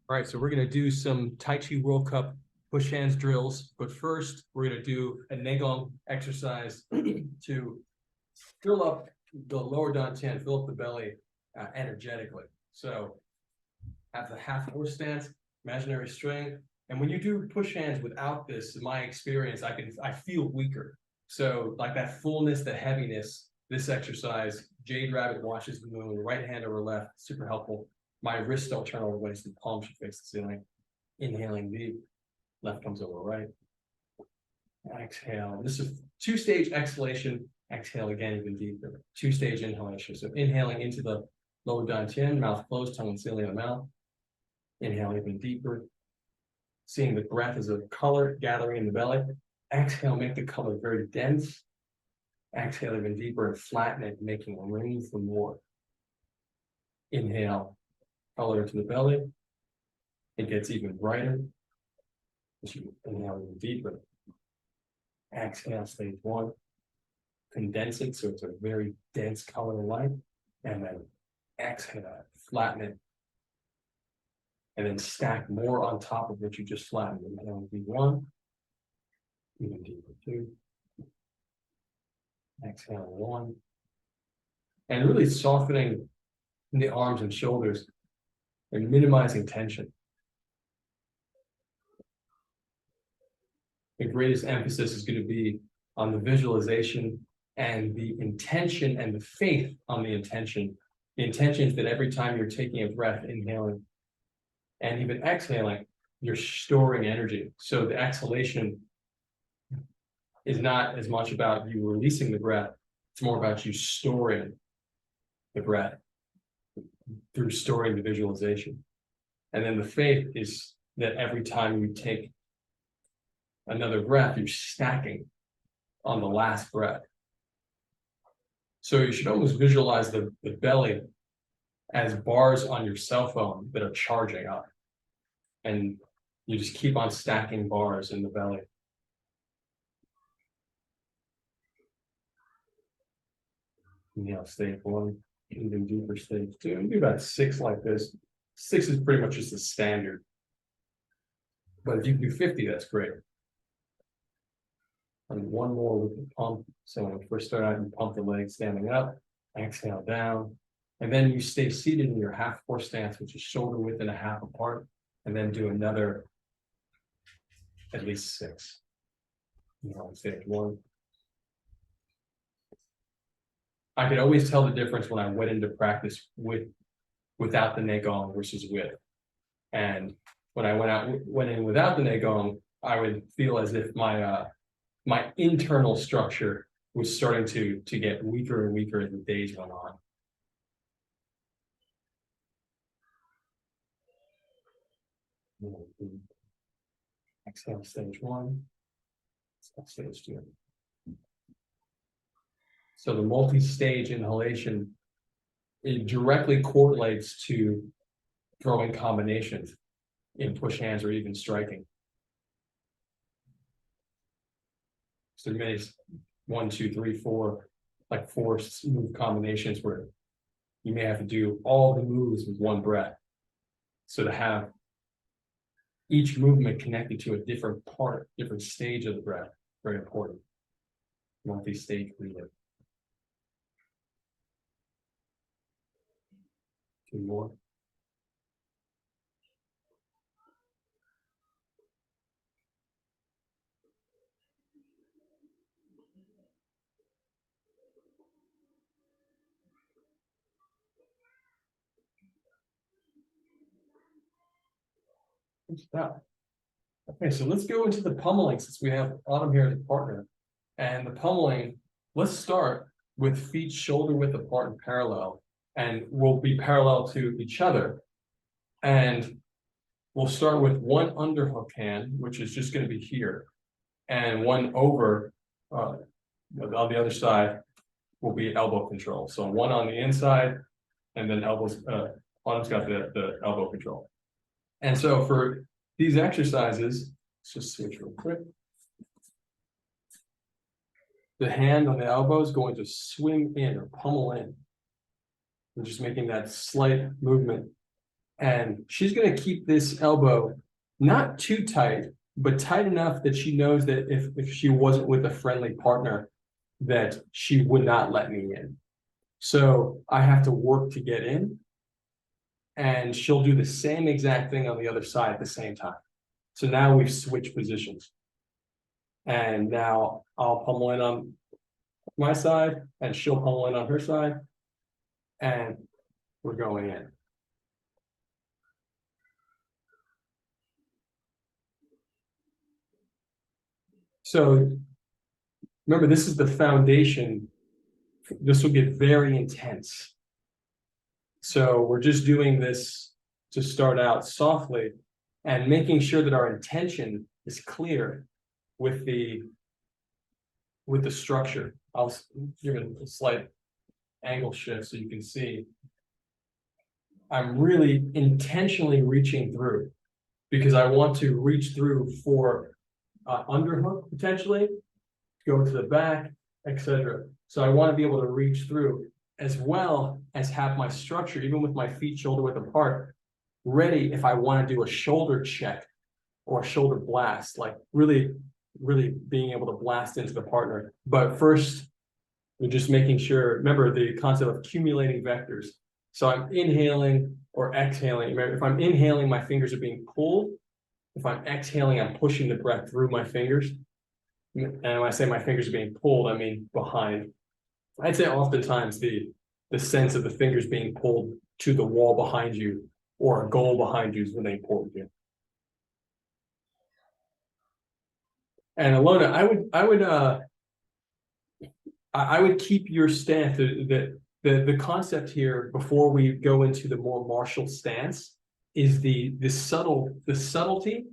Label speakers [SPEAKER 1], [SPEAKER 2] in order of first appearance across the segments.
[SPEAKER 1] All right, so we're going to do some Tai Chi World Cup push hands drills, but first we're going to do a Negong exercise to fill up the lower dantian, fill up the belly energetically. So have the half horse stance, imaginary string, and when you do push hands without this, in my experience, I feel weaker. So like that fullness, the heaviness, this exercise, Jade Rabbit watches the moon, right hand over left, super helpful. My wrists don't turn over waist, the palm should face the ceiling. Inhaling deep, left comes over right. Exhale. This is two-stage exhalation. Exhale again, even deeper. Two-stage inhalation. So inhaling into the lower dantian, mouth closed, tongue and ceiling of the mouth. Inhale even deeper. Seeing the breath as a color gathering in the belly. Exhale, make the color very dense. Exhale even deeper and flatten it, making room for more. Inhale, color into the belly. It gets even brighter as you inhale even deeper. Exhale, stage one. Condense it so it's a very dense color and light. And then exhale, flatten it. And then stack more on top of what you just flattened. Inhale, V1. Even deeper, 2. Exhale, 1. And really softening the arms and shoulders and minimizing tension. The greatest emphasis is going to be on the visualization and the intention and the faith on the intention. The intention is that every time you're taking a breath, inhaling and even exhaling, you're storing energy. So the exhalation is not as much about you releasing the breath. It's more about you storing the breath through storing the visualization. And then the faith is that every time you take another breath, you're stacking on the last breath. So you should almost visualize the belly as bars on your cell phone that are charging up. And you just keep on stacking bars in the belly. Inhale, stage 1, even deeper stage 2. Do about 6 like this. 6 is pretty much just the standard. But if you can do 50, that's great. And one more with the pump. So when we first start out, you pump the legs standing up, exhale down, and then you stay seated in your half horse stance, which is shoulder width and a half apart, and then do another at least 6. Stage 1. I could always tell the difference when I went into practice without the Negong versus with. And when I went in without the Negong, I would feel as if my internal structure was starting to get weaker and weaker as the days went on. Exhale, stage 1. Stage 2. So the multi-stage inhalation, it directly correlates to throwing combinations in push hands or even striking. So many 1, 2, 3, 4, like 4 move combinations where you may have to do all the moves with one breath. So to have each movement connected to a different part, different stage of the breath, very important. Multi-stage breathing. 2 more. Stop. Okay, so let's go into the pummeling since we have Autumn here as a partner. And the pummeling, let's start with feet shoulder width apart and parallel. And we'll be parallel to each other. And we'll start with one underhook hand, which is just going to be here. And one over on the other side will be elbow control. So one on the inside, and then elbows, Autumn's got the elbow control. And so for these exercises, let's just switch real quick. The hand on the elbow is going to swing in or pummel in. We're just making that slight movement And she's going to keep this elbow not too tight, but tight enough that she knows that if she wasn't with a friendly partner, that she would not let me in. So I have to work to get in, and she'll do the same exact thing on the other side at the same time. So now we've switched positions. And now I'll pummel in on my side, and she'll pummel in on her side, and we're going in. So remember, this is the foundation. This will get very intense. So we're just doing this to start out softly and making sure that our intention is clear with the structure. I'll give it a slight angle shift so you can see. I'm really intentionally reaching through because I want to reach through for underhook potentially, go to the back, etc. So I want to be able to reach through as well as have my structure, even with my feet shoulder width apart, ready if I want to do a shoulder check or a shoulder blast, like really being able to blast into the partner. But first, we're just making sure, remember the concept of accumulating vectors. So I'm inhaling or exhaling. Remember, if I'm inhaling, my fingers are being pulled. If I'm exhaling, I'm pushing the breath through my fingers. And when I say my fingers are being pulled, I mean behind. I'd say oftentimes the sense of the fingers being pulled to the wall behind you or a goal behind you is really important here. And Ilona, I would keep your stance. The concept here before we go into the more martial stance is the subtlety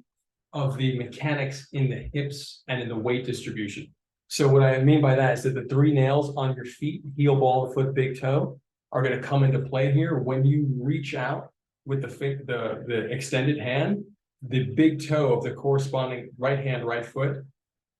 [SPEAKER 1] of the mechanics in the hips and in the weight distribution. So what I mean by that is that the 3 nails on your feet, heel, ball, the foot, big toe, are going to come into play here when you reach out with the extended hand. The big toe of the corresponding right hand, right foot,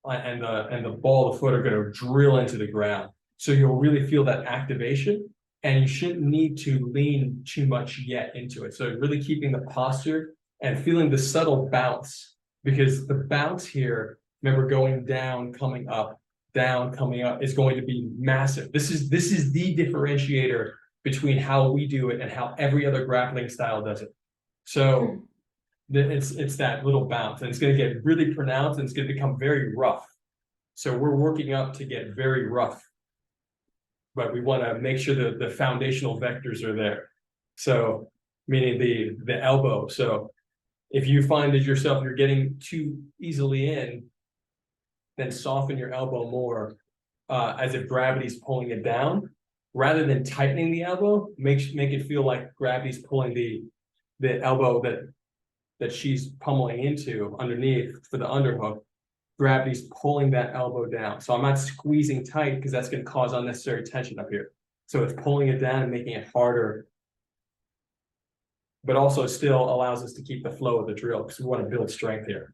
[SPEAKER 1] and the ball of the foot are going to drill into the ground. So you'll really feel that activation, and you shouldn't need to lean too much yet into it. So really keeping the posture and feeling the subtle bounce, because the bounce here, remember, going down, coming up, down, coming up, is going to be massive. This is the differentiator between how we do it and how every other grappling style does it. So it's that little bounce, and it's going to get really pronounced, and it's going to become very rough. So we're working up to get very rough, but we want to make sure that the foundational vectors are there. So meaning the elbow. So if you find that yourself you're getting too easily in, then soften your elbow more, as if gravity's pulling it down, rather than tightening the elbow. Make it feel like gravity's pulling the elbow that she's pummeling into underneath for the underhook. Gravity's pulling that elbow down. So I'm not squeezing tight because that's going to cause unnecessary tension up here. So it's pulling it down and making it harder, but also still allows us to keep the flow of the drill because we want to build strength here.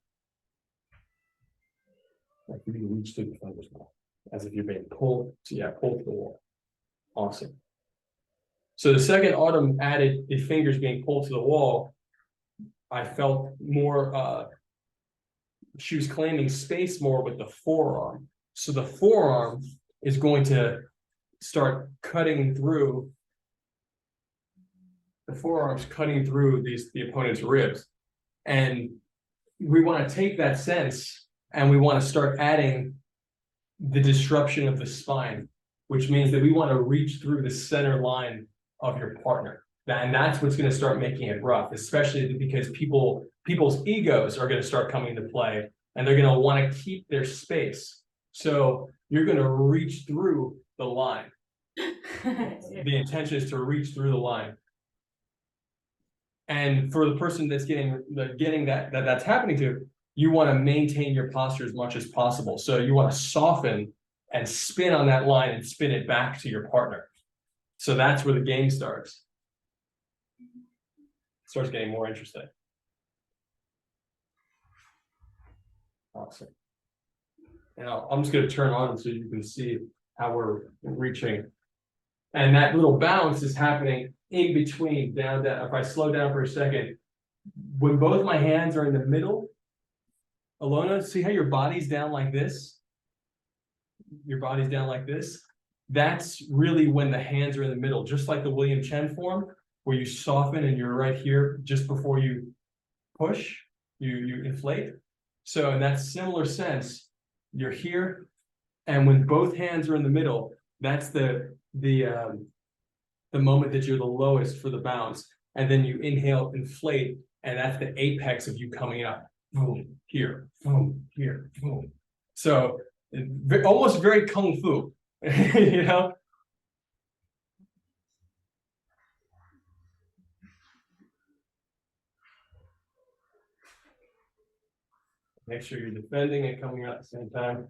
[SPEAKER 1] Like you reach through the fingers now, as if you're being pulled. So yeah, pulled to the wall. Awesome. So the second Autumn added the fingers being pulled to the wall, I felt more, she was claiming space more with the forearm. So the forearm is going to start cutting through, the forearm's cutting through the opponent's ribs. And we want to take that sense and we want to start adding the disruption of the spine, which means that we want to reach through the center line of your partner. And that's what's going to start making it rough, especially because people's egos are going to start coming into play, and they're going to want to keep their space. So you're going to reach through the line. The intention is to reach through the line. And for the person that's getting that's happening to, you want to maintain your posture as much as possible. So you want to soften and spin on that line and spin it back to your partner. So that's where the game starts. It starts getting more interesting. Awesome. And I'm just going to turn on so you can see how we're reaching. And that little bounce is happening in between, down. If I slow down for a second, when both my hands are in the middle, Ilona, see how your body's down like this? Your body's down like this. That's really when the hands are in the middle, just like the William Chen form, where you soften and you're right here just before you push, you inflate. So in that similar sense, you're here, and when both hands are in the middle, that's the moment that you're the lowest for the bounce, and then you inhale, inflate, and that's the apex of you coming up. Boom, here, boom, here, boom. So almost very kung fu, you know. Make sure you're defending and coming out at the same time.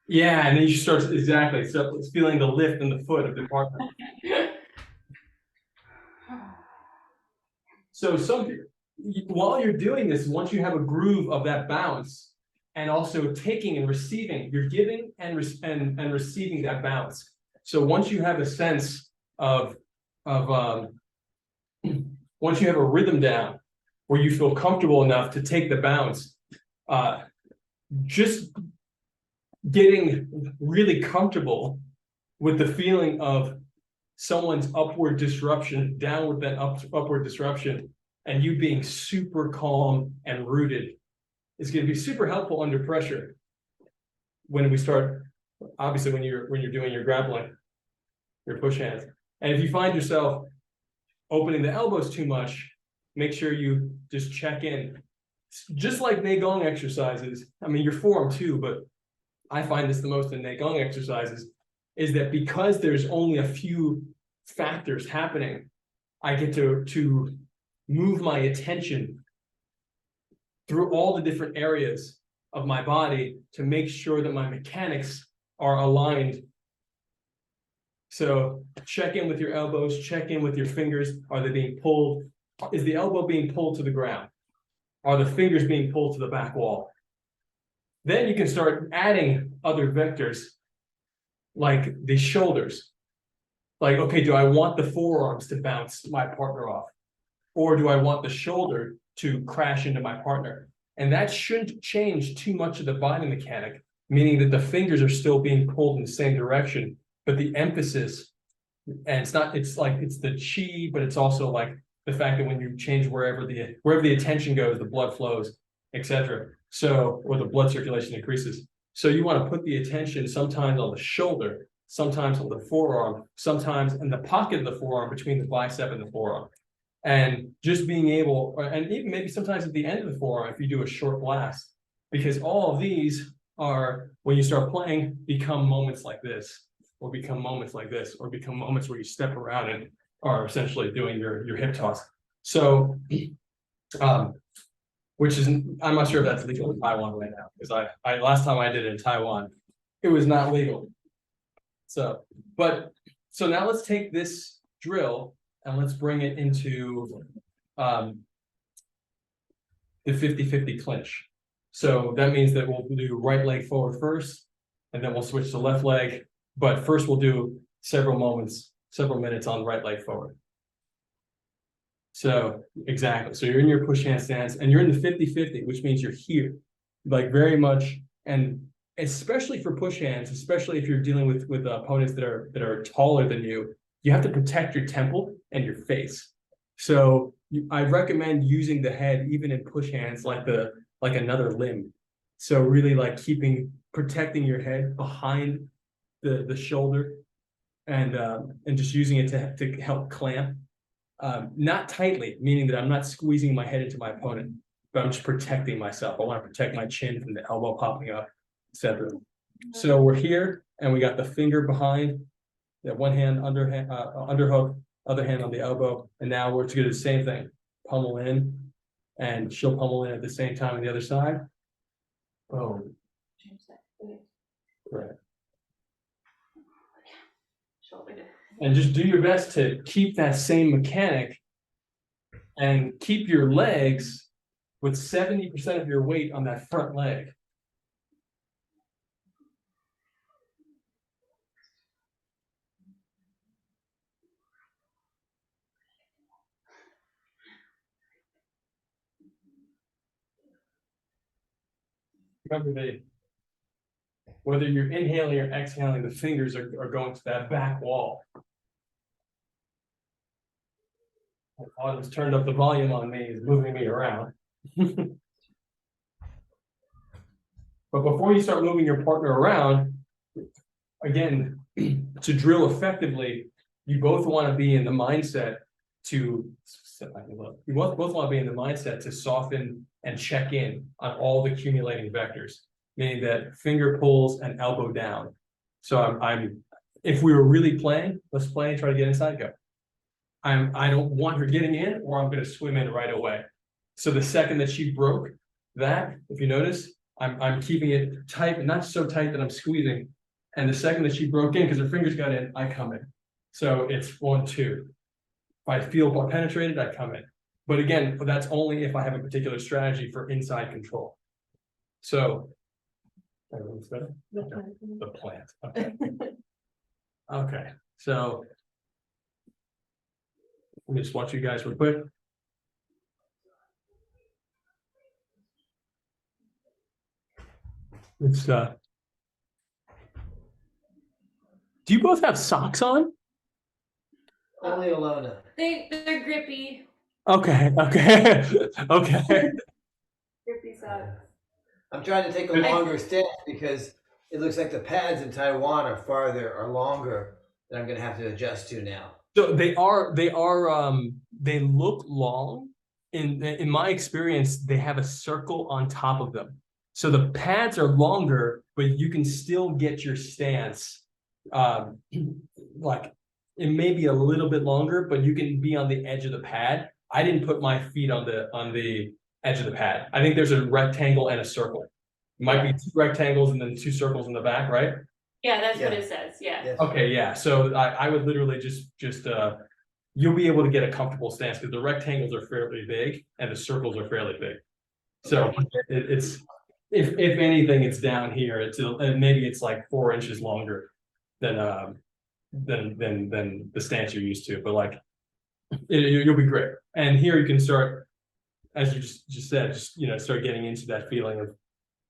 [SPEAKER 1] Yeah, and then you start exactly. So it's feeling the lift in the foot of the partner. So while you're doing this, once you have a groove of that bounce, and also taking and receiving, you're giving and receiving that bounce. So once you have a sense of once you have a rhythm down, where you feel comfortable enough to take the bounce, just getting really comfortable with the feeling of someone's upward disruption, down with that upward disruption, and you being super calm and rooted is going to be super helpful under pressure. When we start, obviously, when you're doing your grappling, your push hands, and if you find yourself opening the elbows too much, make sure you just check in. Just like Neigong exercises, I mean, your forearm too, but I find this the most in Neigong exercises, is that because there's only a few factors happening, I get to move my attention through all the different areas of my body to make sure that my mechanics are aligned. So check in with your elbows, check in with your fingers. Are they being pulled? Is the elbow being pulled to the ground? Are the fingers being pulled to the back wall? Then you can start adding other vectors, like the shoulders. Like, okay, do I want the forearms to bounce my partner off? Or do I want the shoulder to crash into my partner? And that shouldn't change too much of the body mechanic, meaning that the fingers are still being pulled in the same direction, but the emphasis, and it's the chi, but it's also like the fact that when you change wherever the attention goes, the blood flows, etc. So, or the blood circulation increases. So you want to put the attention sometimes on the shoulder, sometimes on the forearm, sometimes in the pocket of the forearm between the bicep and the forearm. And just being able, and even maybe sometimes at the end of the forearm, if you do a short blast, because all of these are, when you start playing, become moments like this, or become moments like this, or become moments where you step around and are essentially doing your hip toss. So, which is, I'm not sure if that's legal in Taiwan right now, because I last time I did it in Taiwan, it was not legal. So now let's take this drill and let's bring it into the 50-50 clinch. So that means that we'll do right leg forward first, and then we'll switch to left leg. But first we'll do several minutes on right leg forward. So exactly. So you're in your push hand stance, and you're in the 50-50, which means you're here, like very much. And especially for push hands, especially if you're dealing with opponents that are taller than you, you have to protect your temple and your face. So I recommend using the head even in push hands like another limb. So really like protecting your head behind the shoulder, and just using it to help clamp. Not tightly, meaning that I'm not squeezing my head into my opponent, but I'm just protecting myself. I want to protect my chin from the elbow popping up, etc. So we're here, and we got the finger behind, that one hand underhook, other hand on the elbow, and now we're to do the same thing. Pummel in, and she'll pummel in at the same time on the other side. Boom. Right. And just do your best to keep that same mechanic and keep your legs with 70% of your weight on that front leg. remember whether you're inhaling or exhaling, the fingers are going to that back wall. Autumn's turned up the volume on me, is moving me around. But before you start moving your partner around, again, to drill effectively, you both want to be in the mindset to both want to be in the mindset to soften and check in on all the accumulating vectors, meaning that finger pulls and elbow down. So I'm if we were really playing, let's play and try to get inside, go. I don't want her getting in, or I'm going to swim in right away. So the second that she broke that, if you notice, I'm keeping it tight, but not so tight that I'm squeezing. And the second that she broke in, because her fingers got in, I come in. So it's 1, 2. If I feel more penetrated, I come in. But again, that's only if I have a particular strategy for inside control. So, the plant. Okay. Okay. So, let me just watch you guys real quick. It's do you both have socks on?
[SPEAKER 2] Only Ilona.
[SPEAKER 3] They're grippy.
[SPEAKER 1] Okay, okay, okay.
[SPEAKER 3] Grippy socks.
[SPEAKER 2] I'm trying to take a longer stance because it looks like the pads in Taiwan are longer that I'm gonna have to adjust to now.
[SPEAKER 1] So they look long. In my experience, they have a circle on top of them. So the pads are longer, but you can still get your stance. Like it may be a little bit longer, but you can be on the edge of the pad. I didn't put my feet on the edge of the pad. I think there's a rectangle and a circle. It might be 2 rectangles and then 2 circles in the back, right?
[SPEAKER 3] Yeah, that's what it says. Yeah.
[SPEAKER 2] Yes.
[SPEAKER 1] Okay, yeah. So I would literally just you'll be able to get a comfortable stance because the rectangles are fairly big and the circles are fairly big. So it's if anything, it's down here. It's maybe it's like 4 inches longer than the stance you're used to. But like you'll be great. And here you can start, as you just said, start getting into that feeling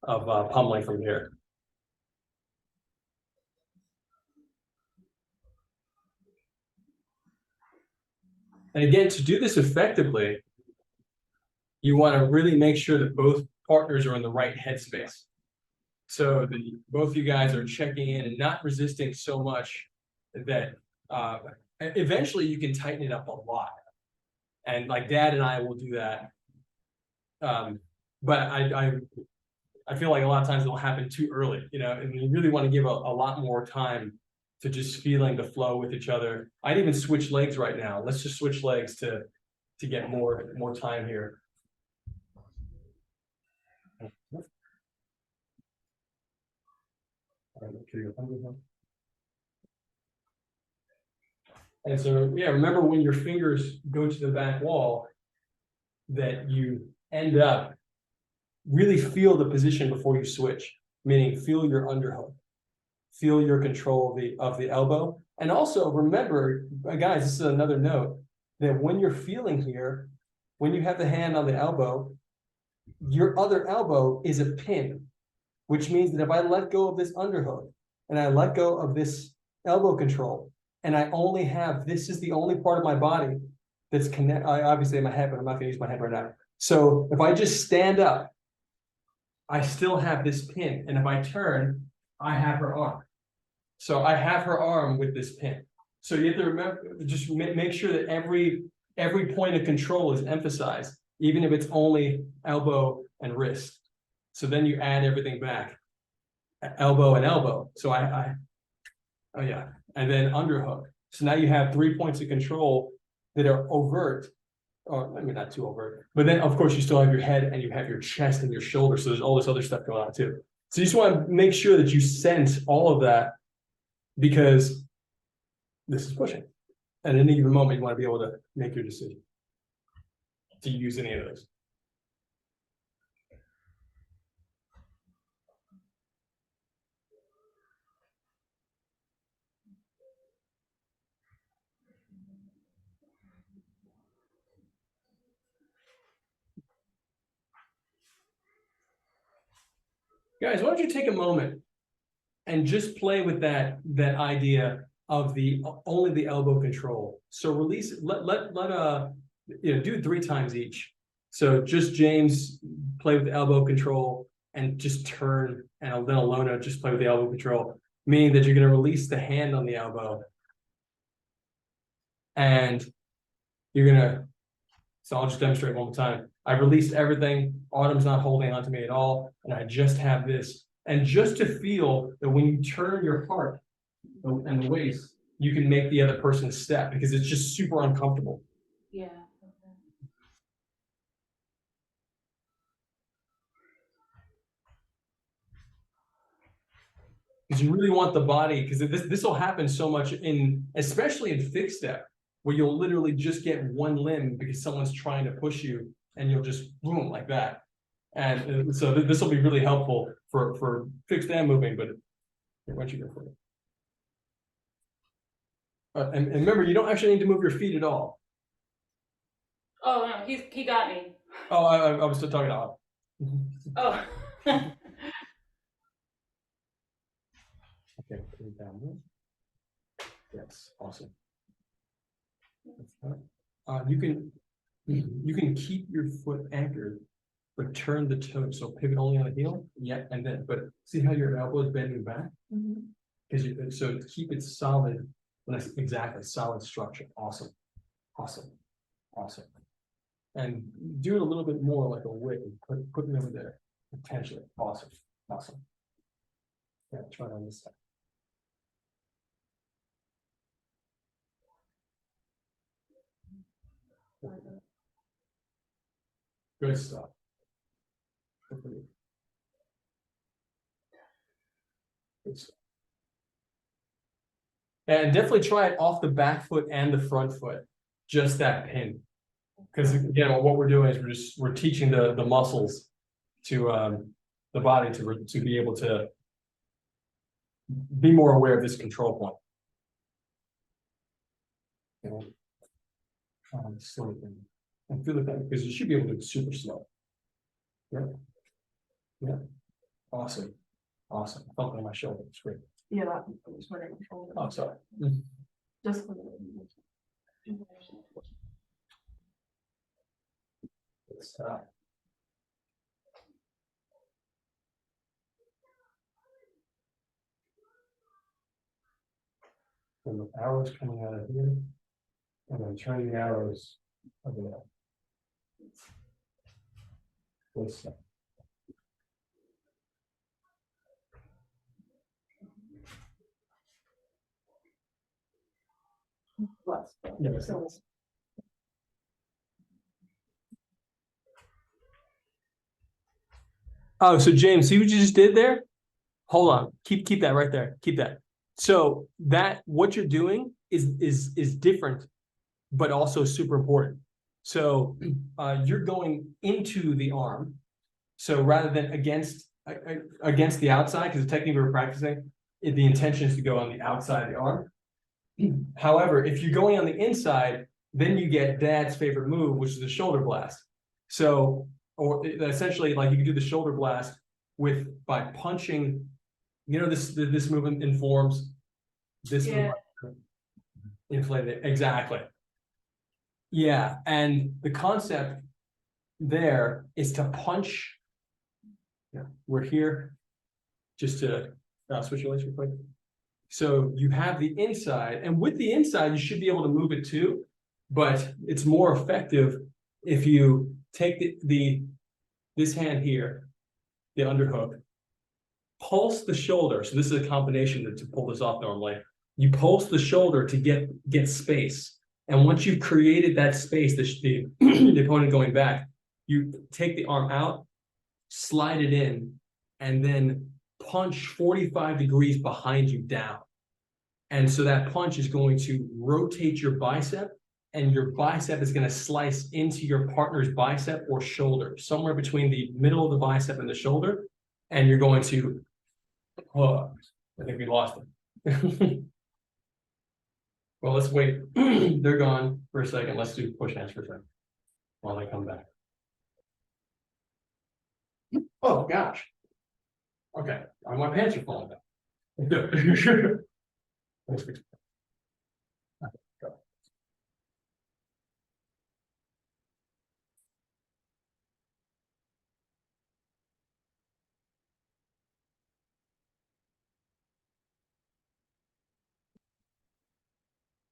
[SPEAKER 1] of pummeling from here. And again, to do this effectively, you want to really make sure that both partners are in the right headspace. So both of you guys are checking in and not resisting so much that eventually you can tighten it up a lot. And like Dad and I will do that. But I feel like a lot of times it'll happen too early, and you really want to give a lot more time to just feeling the flow with each other. I'd even switch legs right now. Let's just switch legs to get more time here. And so, yeah, remember when your fingers go to the back wall, that you end up really feel the position before you switch, meaning feel your underhook, feel your control of the elbow. And also remember, guys, this is another note, that when you're feeling here, when you have the hand on the elbow, your other elbow is a pin, which means that if I let go of this underhook and I let go of this elbow control, and I only have, this is the only part of my body that's connected, obviously my head, but I'm not gonna use my head right now. So if I just stand up, I still have this pin. And if I turn, I have her arm. So I have her arm with this pin. So you have to remember, just make sure that every point of control is emphasized, even if it's only elbow and wrist. So then you add everything back, elbow and elbow. So oh yeah, and then underhook. So now you have 3 points of control that are overt, or I mean not too overt, but then of course you still have your head and you have your chest and your shoulder. So there's all this other stuff going on too. So you just want to make sure that you sense all of that, because this is pushing. And in any given moment, you want to be able to make your decision to use any of those. Guys, why don't you take a moment and just play with that idea of the only the elbow control. So release, do it 3 times each. So just James play with the elbow control and just turn, and then Ilona just play with the elbow control, meaning that you're going to release the hand on the elbow. And you're going to, so I'll just demonstrate one more time. I've released everything. Autumn's not holding on to me at all. And I just have this. And just to feel that when you turn your heart and the waist, you can make the other person step, because it's just super uncomfortable.
[SPEAKER 3] Yeah.
[SPEAKER 1] Because you really want the body, because this will happen so much especially in fixed step, where you'll literally just get one limb because someone's trying to push you, and you'll just boom like that. And so this will be really helpful for fixed and moving, but why don't you go for it? And remember, you don't actually need to move your feet at all.
[SPEAKER 3] Oh no, he got me.
[SPEAKER 1] Oh, I was still talking about.
[SPEAKER 3] Oh.
[SPEAKER 1] Okay, put it down there. Yes, awesome. You can keep your foot anchored, but turn the toe. So pivot only on the heel. Yeah, and then but see how your elbow is bending back? Because so keep it solid. Exactly, solid structure. Awesome, awesome, awesome. And do it a little bit more like a whip. Put me over there. Potentially. Awesome, awesome. Yeah, try it on this side. Good stuff. Good stuff. And definitely try it off the back foot and the front foot, just that pin. Because again, what we're doing is we're teaching the muscles to the body to be able to be more aware of this control point. Slow thing. And feel it that, because you should be able to do it super slow. Yeah. Yeah. Awesome. Awesome. I felt it on my shoulder. It's great.
[SPEAKER 4] Yeah, that was my shoulder.
[SPEAKER 1] Oh, sorry.
[SPEAKER 4] Just for the
[SPEAKER 1] And the arrows coming out of here, and then turning the arrows over there. Good stuff. Yeah,
[SPEAKER 4] so
[SPEAKER 1] oh, so James, see what you just did there? Hold on, keep that right there. Keep that. So that what you're doing is different, but also super important. So you're going into the arm. So rather than against the outside, because the technique we're practicing, the intention is to go on the outside of the arm. However, if you're going on the inside, then you get Dad's favorite move, which is the shoulder blast. So, or essentially, like you can do the shoulder blast by punching. You know, this movement informs this movement. Inflated exactly. Yeah, and the concept there is to punch. Yeah, we're here just to switch your legs real quick. So you have the inside, and with the inside, you should be able to move it too, but it's more effective if you take this hand here, the underhook, pulse the shoulder. So this is a combination to pull this off normally. You pulse the shoulder to get space. And once you've created that space, the opponent going back, you take the arm out, slide it in, and then punch 45 degrees behind you down. And so that punch is going to rotate your bicep, and your bicep is going to slice into your partner's bicep or shoulder, somewhere between the middle of the bicep and the shoulder. And you're going to, I think we lost it. Well, let's wait. They're gone for a second. Let's do push hands for a second while they come back. Oh, gosh. Okay, my pants are falling down. Good. Let's fix it. Okay, go.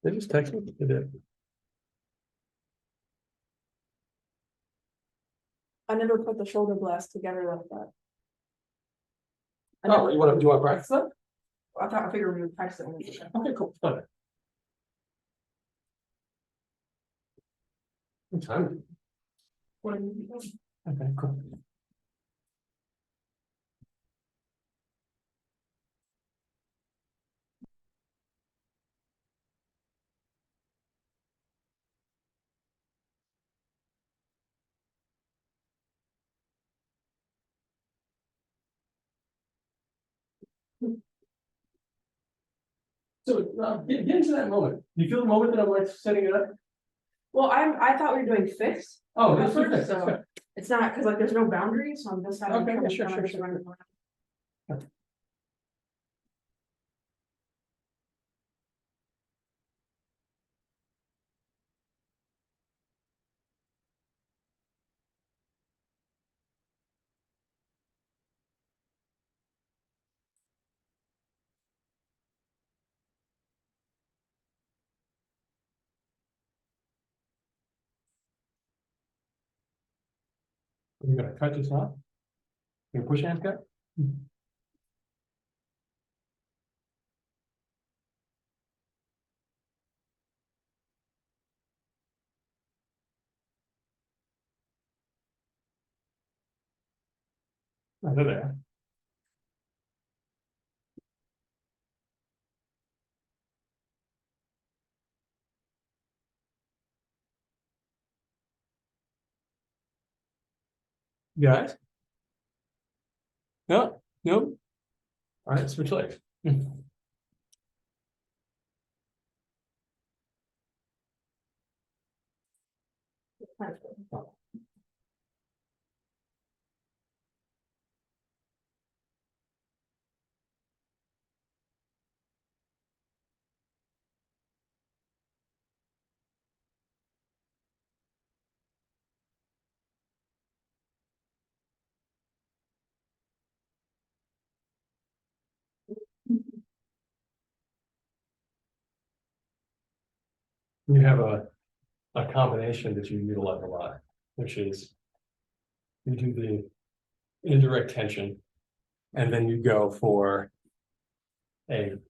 [SPEAKER 1] They just text me. They did.
[SPEAKER 4] I never put the shoulder blast together like that.
[SPEAKER 1] Oh, do you want to practice that?
[SPEAKER 4] I figured we would practice it.
[SPEAKER 1] Okay, cool. Fun. What time?
[SPEAKER 4] What are you doing?
[SPEAKER 1] Okay, cool. So get into that moment. You feel the moment that I'm like setting it up?
[SPEAKER 4] Well, I thought we were doing fifths.
[SPEAKER 1] Oh,
[SPEAKER 4] at
[SPEAKER 1] that's
[SPEAKER 4] first,
[SPEAKER 1] okay.
[SPEAKER 4] so it's not because like there's no boundaries, so I'm just having
[SPEAKER 1] Okay,
[SPEAKER 4] trouble
[SPEAKER 1] sure,
[SPEAKER 4] kind of just
[SPEAKER 1] sure.
[SPEAKER 4] running around.
[SPEAKER 1] You're gonna cut this off? You push hand cut? Under there. Guys? No, no. All right, switch legs. You have a combination that you utilize a lot, which is you do the indirect tension, and then you go for you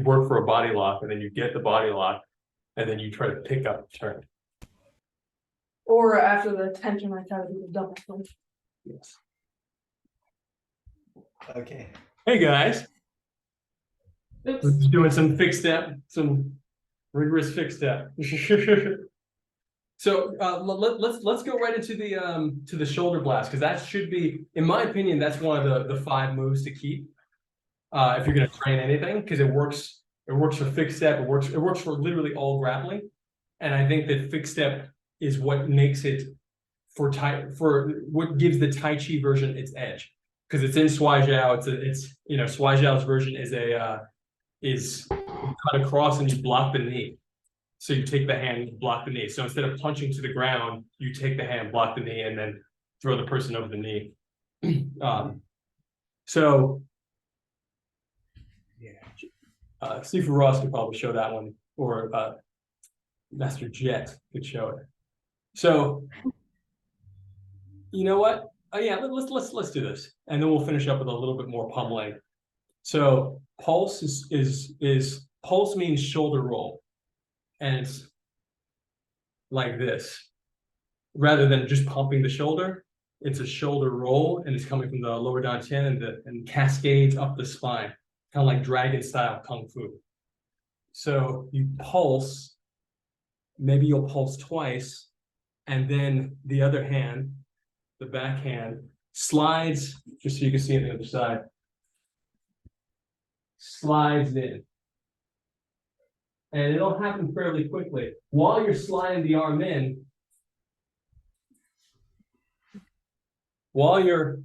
[SPEAKER 1] work for a body lock, and then you get the body lock, and then you try to pick up the turn.
[SPEAKER 4] Or after the tension, I try to do the double punch.
[SPEAKER 1] Yes.
[SPEAKER 2] Okay.
[SPEAKER 1] Hey guys, we're
[SPEAKER 3] Oops.
[SPEAKER 1] just doing some fixed step, some rigorous fixed step. So let's go right into the shoulder blast, because that should be, in my opinion, that's one of the 5 moves to keep if you're going to train anything, because it works for fixed step, it works for literally all grappling, and I think that fixed step is what makes it for what gives the Tai Chi version its edge, because it's in Sui Jiao. It's Sui Jiao's version is you cut across and you block the knee. So you take the hand, and block the knee. So instead of punching to the ground, you take the hand, block the knee, and then throw the person over the knee. So yeah, Steve Ross could probably show that one, or Master Jet could show it. So you know what? Oh yeah, let's do this, and then we'll finish up with a little bit more pummeling. So pulse is pulse means shoulder roll, and it's like this. Rather than just pumping the shoulder, it's a shoulder roll, and it's coming from the lower dantian and cascades up the spine, kind of like dragon style kung fu. So you pulse, maybe you'll pulse twice, and then the other hand, the back hand, slides, just so you can see on the other side, slides in. And it'll happen fairly quickly. While you're sliding the arm in, while you're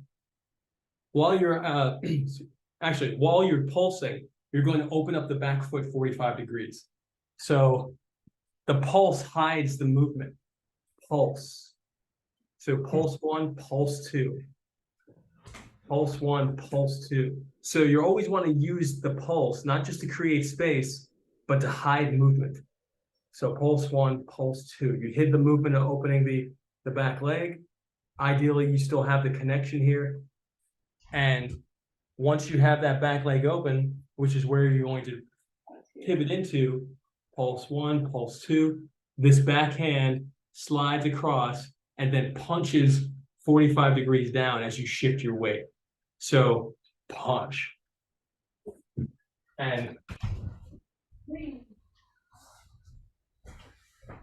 [SPEAKER 1] while you're actually while you're pulsing, you're going to open up the back foot 45 degrees. So the pulse hides the movement. Pulse. So pulse 1, pulse 2. Pulse 1, pulse 2. So you always want to use the pulse, not just to create space, but to hide movement. So pulse 1, pulse 2. You hid the movement of opening the back leg. Ideally, you still have the connection here. And once you have that back leg open, which is where you're going to pivot into, pulse 1, pulse 2, this backhand slides across and then punches 45 degrees down as you shift your weight. So punch. And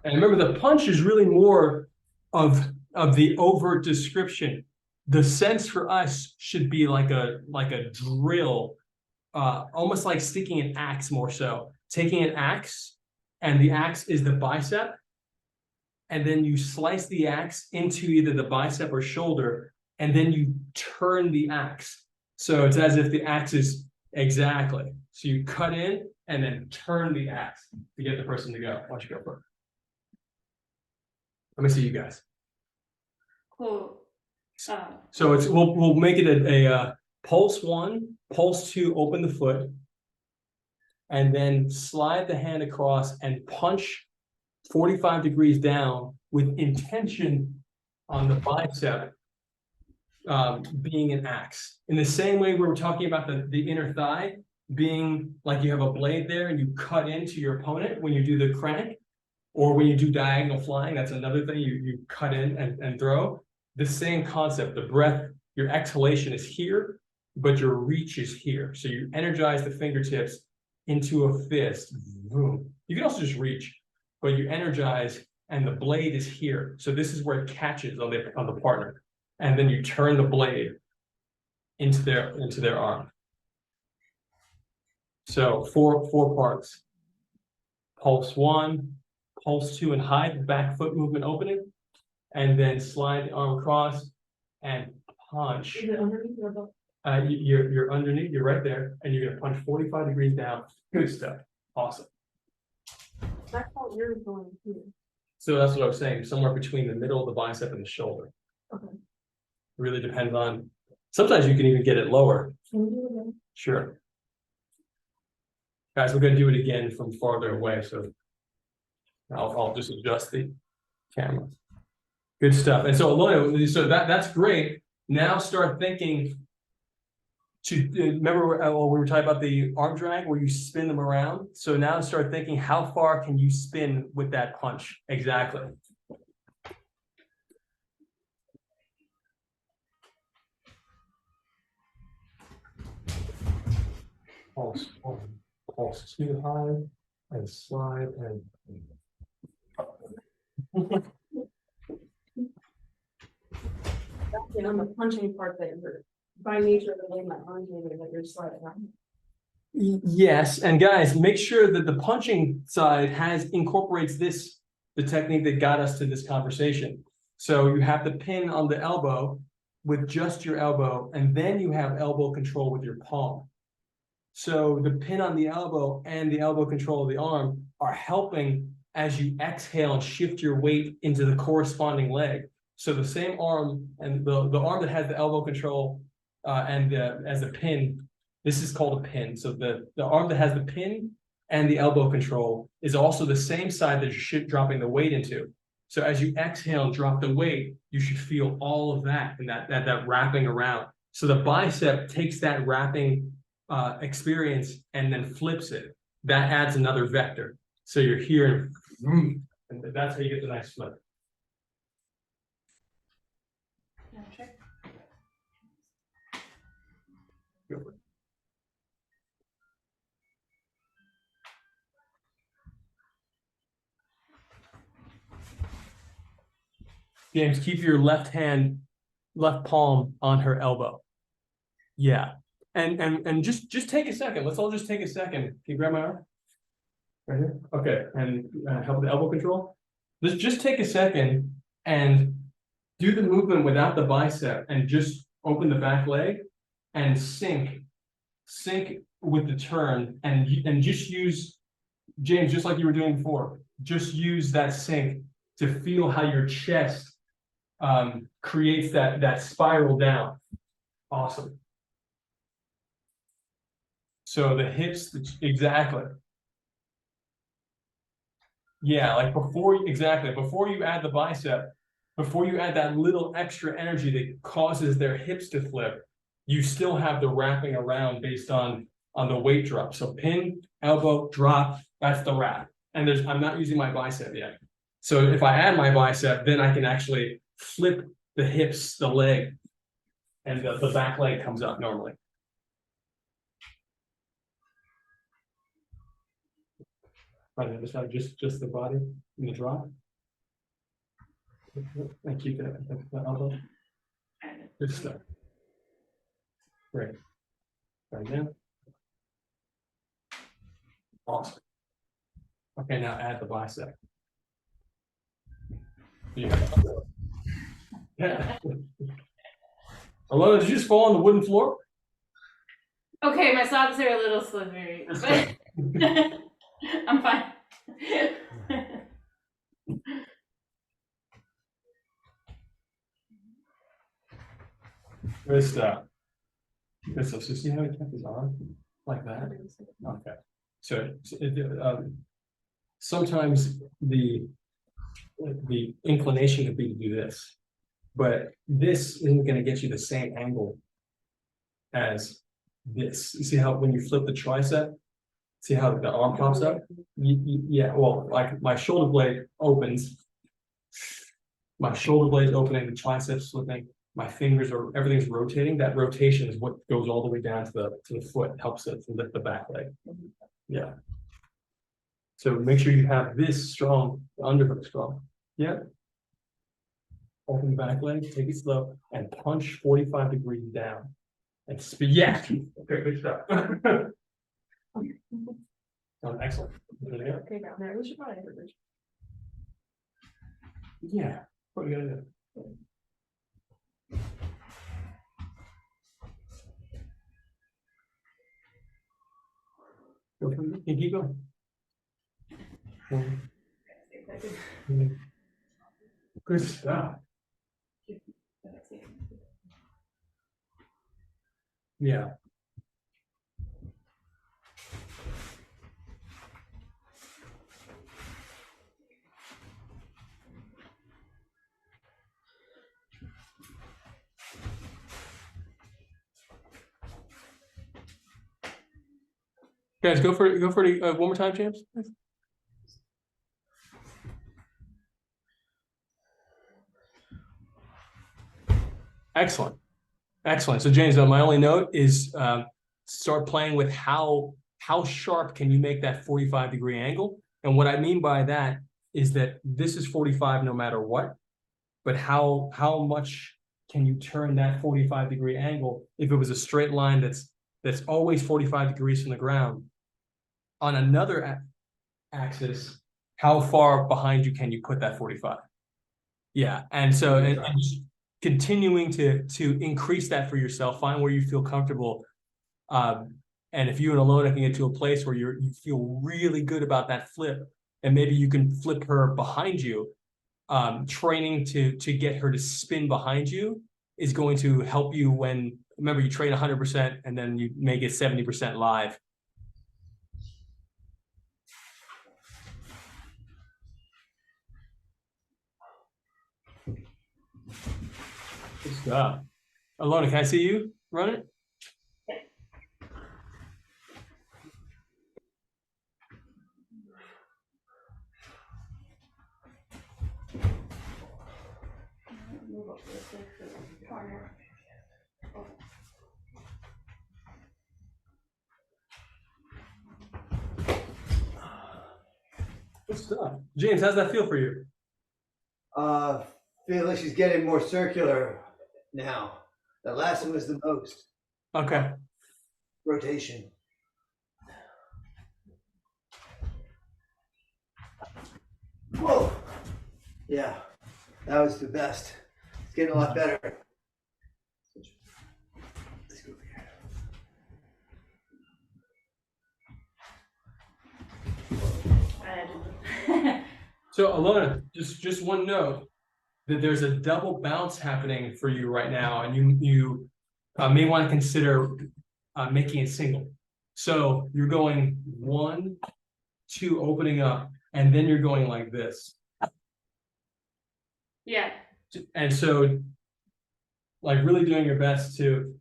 [SPEAKER 1] remember, the punch is really more of the overt description. The sense for us should be like a drill, almost like sticking an axe more so. Taking an axe, and the axe is the bicep, and then you slice the axe into either the bicep or shoulder, and then you turn the axe. So it's as if the axe is exactly. So you cut in and then turn the axe to get the person to go. Why don't you go for it? Let me see you guys.
[SPEAKER 3] Cool.
[SPEAKER 1] So it's we'll make it a pulse 1, pulse 2, open the foot, and then slide the hand across and punch 45 degrees down with intention on the bicep being an axe. In the same way we were talking about the inner thigh being like you have a blade there and you cut into your opponent when you do the crank, or when you do diagonal flying, that's another thing, you cut in and throw. The same concept, the breath, your exhalation is here, but your reach is here. So you energize the fingertips into a fist. Boom. You can also just reach, but you energize and the blade is here. So this is where it catches on the partner. And then you turn the blade into their arm. So four parts. Pulse 1, pulse 2, and hide the back foot movement opening. And then slide the arm across and punch.
[SPEAKER 4] Is it underneath or above?
[SPEAKER 1] You're underneath, you're right there, and you're gonna punch 45 degrees down. Good stuff. Awesome.
[SPEAKER 4] I thought you were going here.
[SPEAKER 1] So that's what I was saying, somewhere between the middle of the bicep and the shoulder.
[SPEAKER 4] Okay.
[SPEAKER 1] Really depends on, sometimes you can even get it lower.
[SPEAKER 4] Can you do it again?
[SPEAKER 1] Sure. Guys, we're gonna do it again from farther away, so I'll just adjust the camera. Good stuff. And so Ilona, so that's great. Now start thinking to remember when we were talking about the arm drag where you spin them around. So now start thinking, how far can you spin with that punch? Exactly. Pulse 1, pulse 2 high, and slide and
[SPEAKER 4] Actually, on the punching part that you're, by nature of the way my arms are, that you're sliding on.
[SPEAKER 1] yes, and guys, make sure that the punching side incorporates the technique that got us to this conversation. So you have the pin on the elbow with just your elbow, and then you have elbow control with your palm. So the pin on the elbow and the elbow control of the arm are helping as you exhale and shift your weight into the corresponding leg. So the same arm and the arm that has the elbow control as a pin, this is called a pin. So the arm that has the pin and the elbow control is also the same side that you're dropping the weight into. So as you exhale and drop the weight, you should feel all of that and that wrapping around. So the bicep takes that wrapping experience and then flips it. That adds another vector. So you're here and that's how you get the nice flip. Go for it. James, keep your left palm on her elbow. Yeah. And just take a second. Let's all just take a second. Can you grab my arm? Right here? Okay. And help with the elbow control. Let's just take a second and do the movement without the bicep and just open the back leg and sink with the turn, and just use, James, just like you were doing before, just use that sink to feel how your chest creates that spiral down. Awesome. So the hips, exactly. Yeah, like before you add the bicep, before you add that little extra energy that causes their hips to flip, you still have the wrapping around based on the weight drop. So pin, elbow, drop, that's the wrap. And I'm not using my bicep yet. So if I add my bicep, then I can actually flip the hips, the leg, and the back leg comes up normally. On the other side, just the body and the drop. And keep that elbow. Good stuff. Great. Right now. Awesome. Okay, now add the bicep. Yeah. Ilona, did you just fall on the wooden floor?
[SPEAKER 3] Okay, my socks are a little slithery, but I'm fine.
[SPEAKER 1] Good stuff. Good stuff. So see how he kept his arm like that? Okay. So sometimes the inclination could be to do this, but this isn't going to get you the same angle as this. You see how when you flip the tricep, see how the arm pops up? Yeah, well, like my shoulder blade opens, my shoulder blade opening, the triceps slipping, my fingers are, everything's rotating. That rotation is what goes all the way down to the foot, helps it to lift the back leg. Yeah. So make sure you have this strong, the underhook strong. Yeah. Open the back leg, take it slow, and punch 45 degrees down. And speed. Yeah. Okay, good stuff. Oh, excellent.
[SPEAKER 4] Okay, down there. We should probably have it.
[SPEAKER 1] Yeah. What are you gonna do? Go from there. Keep going. Good stuff. Yeah. Guys, go for it. Go for it one more time, James. Excellent. Excellent. So James, my only note is start playing with how sharp can you make that 45-degree angle? And what I mean by that is that this is 45 no matter what, but how much can you turn that 45-degree angle if it was a straight line that's always 45 degrees from the ground? On another axis, how far behind you can you put that 45? Yeah, and so and just continuing to increase that for yourself, find where you feel comfortable. And if you and Ilona can get to a place where you feel really good about that flip, and maybe you can flip her behind you, training to get her to spin behind you is going to help you when, remember, you train 100% and then you make it 70% live. Good stuff. Ilona, can I see you run it? Good stuff. James, how's that feel for you?
[SPEAKER 2] Feel like she's getting more circular now. The last one was the most.
[SPEAKER 1] Okay.
[SPEAKER 2] Rotation. Whoa. Yeah, that was the best. It's getting a lot better. Let's go over here.
[SPEAKER 1] So Ilona, just one note that there's a double bounce happening for you right now, and you may want to consider making it single. So you're going 1, 2, opening up, and then you're going like this.
[SPEAKER 3] Yeah.
[SPEAKER 1] And so, like, really doing your best to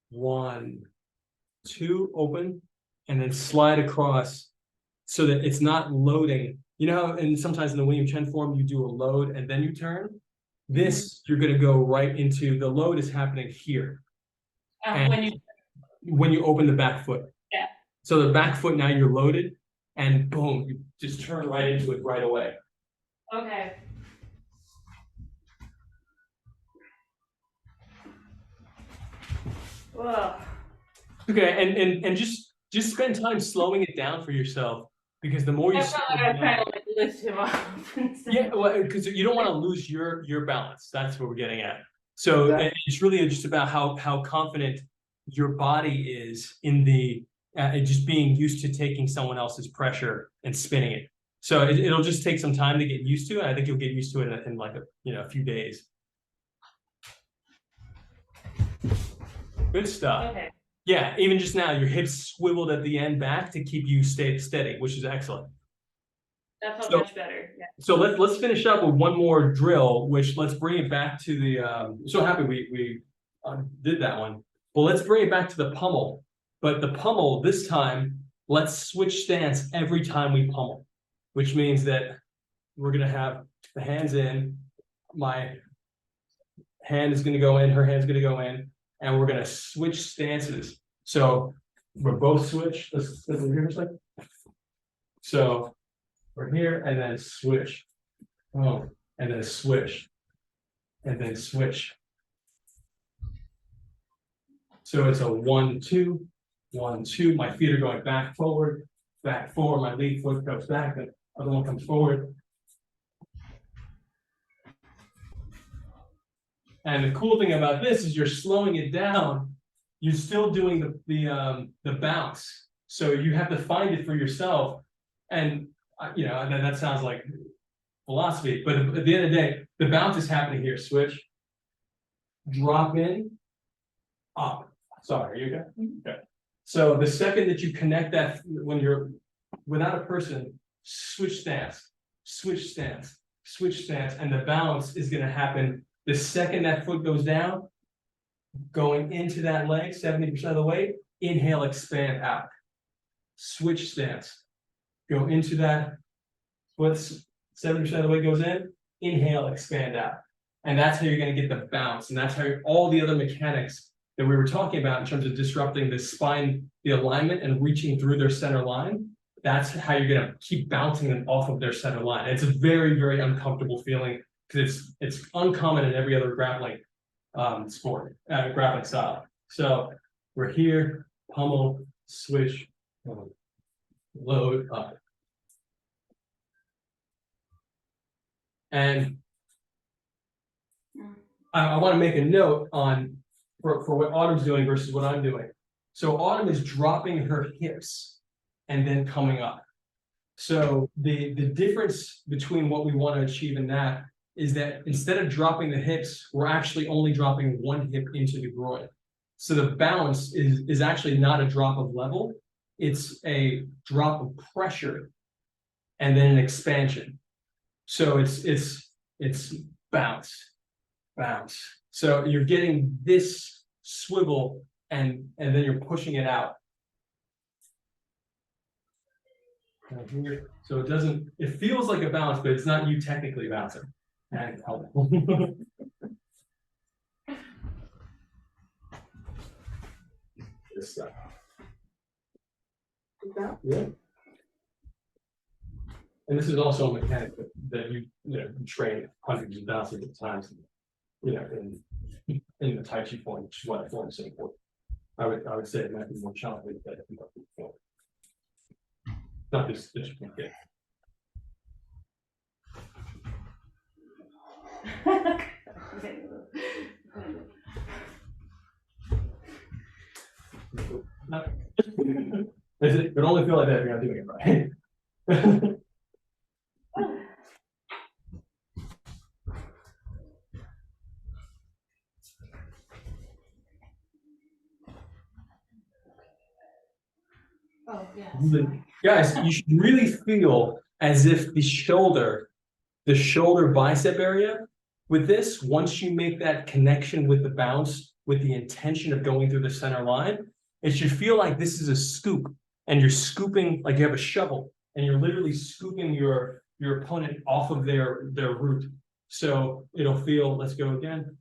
[SPEAKER 1] 1, 2, open, and then slide across so that it's not loading. You know how, and sometimes in the William Chen form, you do a load and then you turn. This, you're going to go right into the load is happening here. When you open the back foot.
[SPEAKER 3] Yeah.
[SPEAKER 1] So the back foot, now you're loaded, and boom, you just turn right into it right away.
[SPEAKER 3] Okay. Whoa.
[SPEAKER 1] Okay, and just spend time slowing it down for yourself, because the more you
[SPEAKER 3] I felt like I was trying to like lift him up.
[SPEAKER 1] yeah, well, because you don't want to lose your balance. That's what we're getting at. So it's really just about how confident your body is in the just being used to taking someone else's pressure and spinning it. So it'll just take some time to get used to, and I think you'll get used to it in like a few days. Good stuff.
[SPEAKER 3] Okay.
[SPEAKER 1] Yeah, even just now, your hips swiveled at the end back to keep you steady, which is excellent.
[SPEAKER 3] That felt much better. Yeah.
[SPEAKER 1] So let's finish up with one more drill, which let's bring it back to the. So happy we did that one. Well, let's bring it back to the pummel. But the pummel this time, let's switch stance every time we pummel, which means that we're gonna have the hands in. My hand is gonna go in. Her hand's gonna go in. And we're gonna switch stances. So we're both switch. Let's hear this like. So we're here and then switch. Oh, and then switch. And then switch. So it's a 1, 2, 1, 2. My feet are going back, forward. My lead foot goes back, the other one comes forward. And the cool thing about this is you're slowing it down. You're still doing the bounce. So you have to find it for yourself. And you know, that sounds like philosophy, but at the end of the day, the bounce is happening here. Switch, drop in, up. Sorry, are you okay? Okay. So the second that you connect that, when you're without a person, switch stance, and the bounce is going to happen. The second that foot goes down, going into that leg, 70% of the way, inhale, expand out. Switch stance. Go into that foot, 70% of the way goes in, inhale, expand out. And that's how you're going to get the bounce. And that's how all the other mechanics that we were talking about in terms of disrupting the spine, the alignment, and reaching through their center line. That's how you're going to keep bouncing them off of their center line. It's a very, very uncomfortable feeling, because it's uncommon in every other grappling sport, grappling style. So we're here, pummel, switch, load up. And I want to make a note on for what Autumn's doing versus what I'm doing. So Autumn is dropping her hips and then coming up. So the difference between what we want to achieve in that is that instead of dropping the hips, we're actually only dropping one hip into the groin. So the bounce is actually not a drop of level, it's a drop of pressure and then an expansion. So it's bounce. So you're getting this swivel and then you're pushing it out. So it feels like a bounce, but it's not you technically bouncing. And this stuff. Yeah. And this is also a mechanic that you train hundreds of thousands of times, in the Tai Chi form, which is why form is so important. I would say it might be more challenging than the form. Not this one here. It would only feel like that if you're not doing it right.
[SPEAKER 3] Oh, yeah.
[SPEAKER 1] Really- Guys, you should really feel as if the shoulder bicep area with this, once you make that connection with the bounce, with the intention of going through the center line, it should feel like this is a scoop, and you're scooping like you have a shovel, and you're literally scooping your opponent off of their root. So it'll feel, let's go again,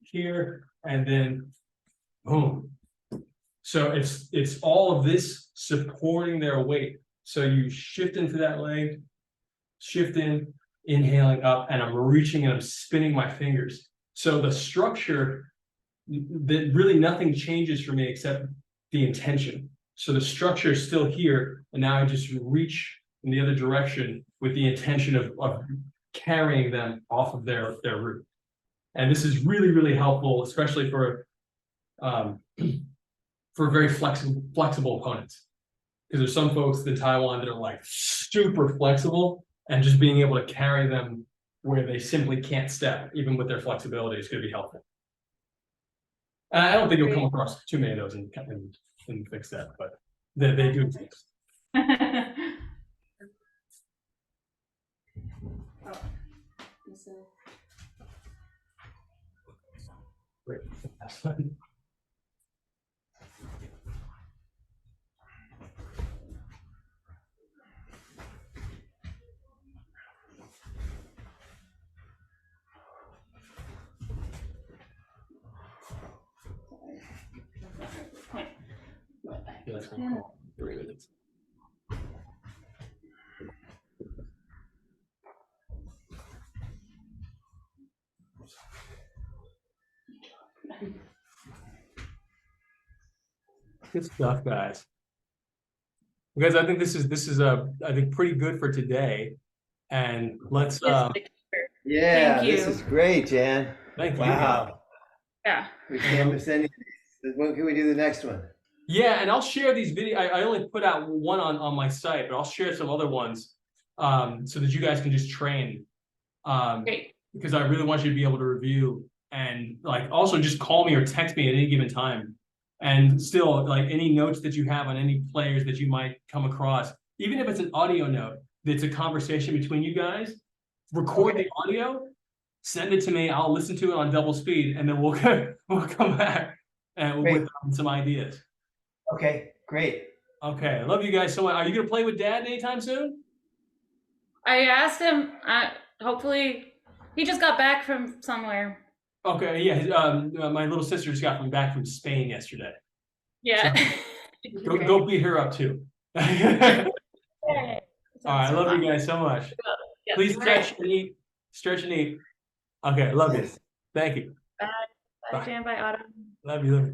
[SPEAKER 1] here, and then boom. So it's all of this supporting their weight. So you shift into that leg, shift in, inhaling up, and I'm reaching and I'm spinning my fingers. So the structure, that really nothing changes for me except the intention. So the structure is still here, and now I just reach in the other direction with the intention of carrying them off of their root. And this is really, really helpful, especially for very flexible opponents. Because there's some folks in Taiwan that are like super flexible, and just being able to carry them where they simply can't step, even with their flexibility, is going to be helpful. And I don't think you'll come across too many of those and fix that, but they do exist. Great. That's fun. Yeah, that's gonna call 3 minutes. Good stuff, guys. Guys, I think this is I think pretty good for today. And let's
[SPEAKER 2] Yeah,
[SPEAKER 3] Thank you.
[SPEAKER 2] this is great, Jan.
[SPEAKER 1] thank you.
[SPEAKER 2] Wow.
[SPEAKER 3] Yeah.
[SPEAKER 2] We can't miss any of these. When can we do the next one?
[SPEAKER 1] Yeah, and I'll share these videos. I only put out one on my site, but I'll share some other ones so that you guys can just train.
[SPEAKER 3] Great.
[SPEAKER 1] Because I really want you to be able to review, and like also just call me or text me at any given time. And still, like any notes that you have on any players that you might come across, even if it's an audio note, that's a conversation between you guys, record the audio, send it to me. I'll listen to it on double speed, and then we'll come back and with some ideas.
[SPEAKER 2] Okay, great.
[SPEAKER 1] Okay, I love you guys so much. Are you gonna play with Dad anytime soon?
[SPEAKER 3] I asked him, hopefully, he just got back from somewhere.
[SPEAKER 1] Okay, yeah. My little sister just got back from Spain yesterday.
[SPEAKER 3] Yeah.
[SPEAKER 1] So, go beat her up too. All right, I love you guys so much.
[SPEAKER 3] Yeah.
[SPEAKER 1] Please stretch and eat. Stretch and eat. Okay, love you. Thank you.
[SPEAKER 3] Bye, Jan. Bye, Autumn.
[SPEAKER 1] Love you.